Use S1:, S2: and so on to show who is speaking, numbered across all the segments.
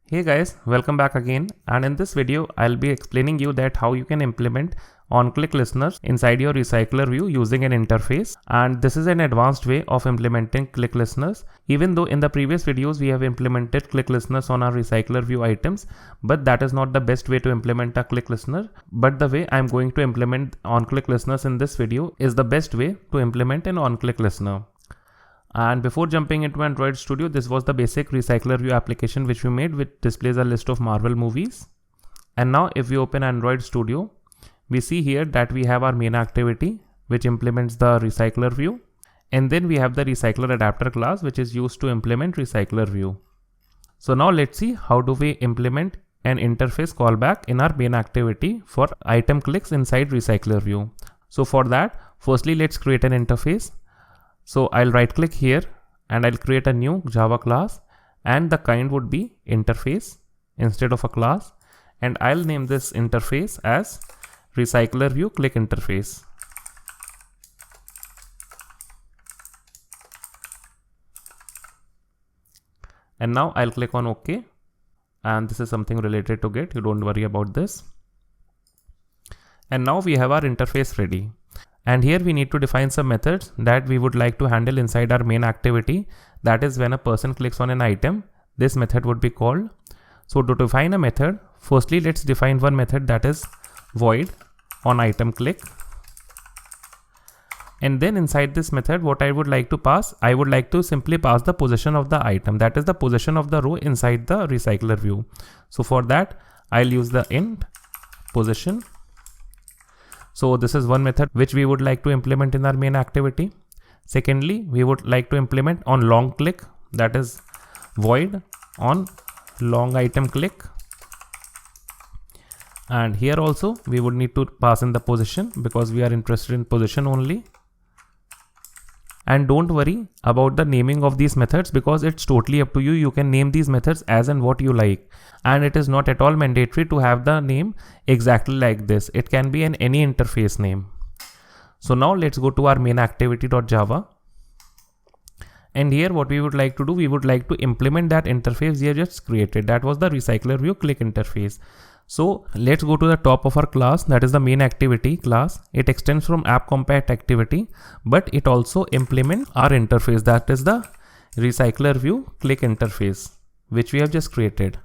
S1: Hey guys, welcome back again, and in this video I'll be explaining you that how you can implement onClick listeners inside your RecyclerView using an interface. And this is an advanced way of implementing click listeners. Even though in the previous videos we have implemented click listeners on our RecyclerView items, but that is not the best way to implement a click listener. But the way I'm going to implement onClick listeners in this video is the best way to implement an onClick listener. And before jumping into Android Studio, this was the basic RecyclerView application which we made, which displays a list of Marvel movies. And now if we open Android Studio, we see here that we have our main activity which implements the RecyclerView. And then we have the Recycler Adapter class which is used to implement RecyclerView. So now let's see how do we implement an interface callback in our main activity for item clicks inside RecyclerView. So for that, firstly let's create an interface. So I'll right click here and I'll create a new Java class, and the kind would be interface instead of a class, and I'll name this interface as RecyclerView Click Interface. And now I'll click on OK, and this is something related to Git, you don't worry about this. And now we have our interface ready. And here we need to define some methods that we would like to handle inside our main activity. That is, when a person clicks on an item, this method would be called. So to define a method, firstly let's define one method, that is void on item click. And then inside this method, what I would like to pass, I would like to simply pass the position of the item, that is the position of the row inside the RecyclerView. So for that, I'll use the int position. So this is one method which we would like to implement in our main activity. Secondly, we would like to implement on long click, that is void on long item click. And here also we would need to pass in the position because we are interested in position only. And don't worry about the naming of these methods because it's totally up to you. You can name these methods as and what you like. And it is not at all mandatory to have the name exactly like this. It can be in any interface name. So now let's go to our main activity.java. And here what we would like to do, we would like to implement that interface we have just created. That was the RecyclerView Click Interface. So let's go to the top of our class, that is the main activity class. It extends from app.compat activity, but it also implements our interface, that is the RecyclerView Click Interface, which we have just created.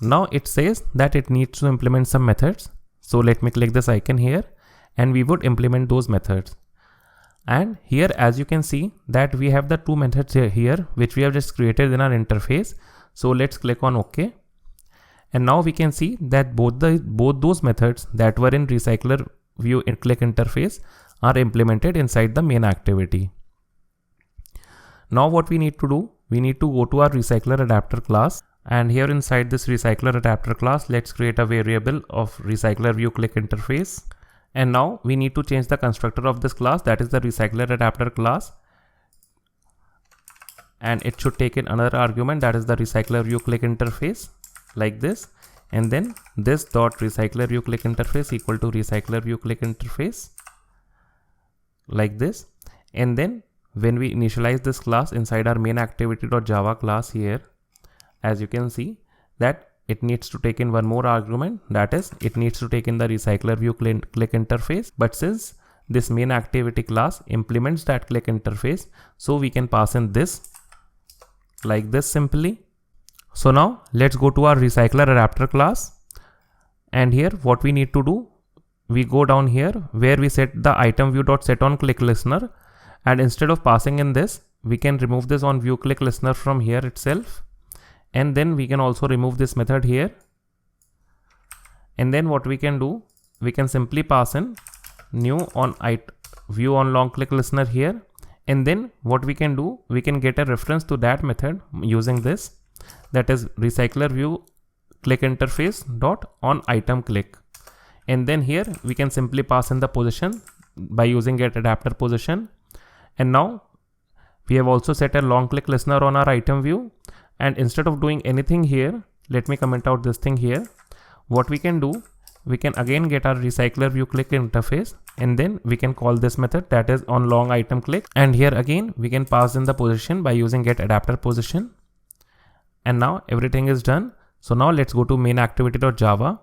S1: Now it says that it needs to implement some methods. So let me click this icon here and we would implement those methods. And here as you can see that we have the two methods here which we have just created in our interface. So let's click on OK. And now we can see that both those methods that were in RecyclerView Click Interface are implemented inside the main activity. Now what we need to do, we need to go to our Recycler Adapter class, and here inside this Recycler Adapter class, let's create a variable of RecyclerView Click Interface. And now we need to change the constructor of this class, that is the Recycler Adapter class. And it should take in another argument, that is the RecyclerView Click Interface, like this. And then this dot RecyclerView Click Interface equal to RecyclerView Click Interface, like this. And then when we initialize this class inside our main activity.java class here, as you can see that it needs to take in one more argument, that is it needs to take in the RecyclerView Click Interface. But since this main activity class implements that click interface, so we can pass in this like this simply. So now let's go to our Recycler Adapter class, and here what we need to do, we go down here where we set the item view.setOnClickListener, and instead of passing in this, we can remove this on view click listener from here itself. And then we can also remove this method here. And then what we can do, we can simply pass in new on view on long click listener here. And then what we can do, we can get a reference to that method using this, that is RecyclerView Click Interface dot on item click. And then here we can simply pass in the position by using get adapter position. And now we have also set a long click listener on our item view. And instead of doing anything here, let me comment out this thing here. What we can do, we can again get our RecyclerView Click Interface, and then we can call this method, that is on long item click. And here again we can pass in the position by using get adapter position. And now everything is done. So now let's go to main activity.java.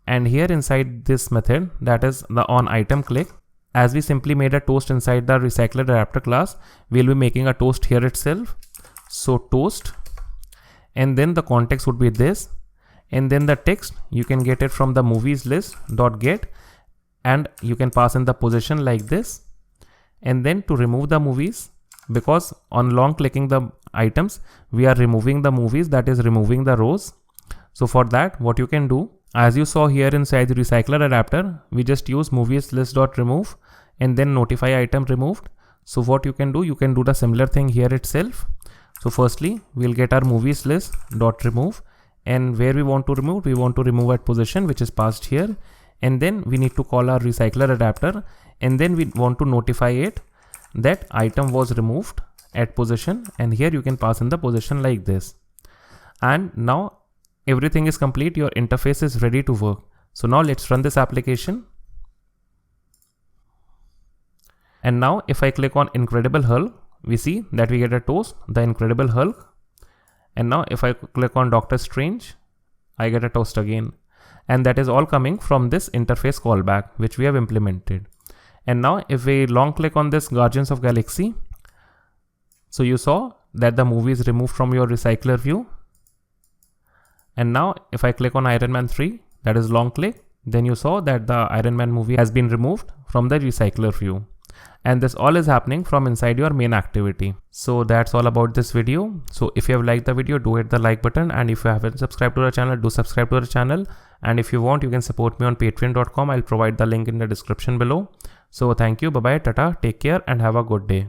S1: And here inside this method, that is the onItemClick, as we simply made a toast inside the recycler adapter class, we'll be making a toast here itself. So toast, and then the context would be this, and then the text you can get it from the movies list.get, and you can pass in the position like this. And then to remove the movies, because on long clicking the items we are removing the movies, that is removing the rows. So for that, what you can do, as you saw here inside the recycler adapter, we just use movies list.remove and then notify item removed. So what you can do the similar thing here itself. So firstly, we'll get our movies list.remove, and where we want to remove at position, which is passed here. And then we need to call our recycler adapter, and then we want to notify it that item was removed at position, and here you can pass in the position like this. And now everything is complete, your interface is ready to work. So now let's run this application. And now if I click on Incredible Hulk, we see that we get a toast, the Incredible Hulk. And now if I click on Doctor Strange, I get a toast again. And that is all coming from this interface callback, which we have implemented. And now if we long click on this Guardians of Galaxy, so you saw that the movie is removed from your recycler view. And now if I click on Iron Man 3, that is long click, then you saw that the Iron Man movie has been removed from the recycler view. And this all is happening from inside your main activity. So that's all about this video. So if you have liked the video, do hit the like button, and if you haven't subscribed to our channel, do subscribe to our channel. And if you want, you can support me on patreon.com. I'll provide the link in the description below. So thank you, bye bye, tata, take care, and have a good day.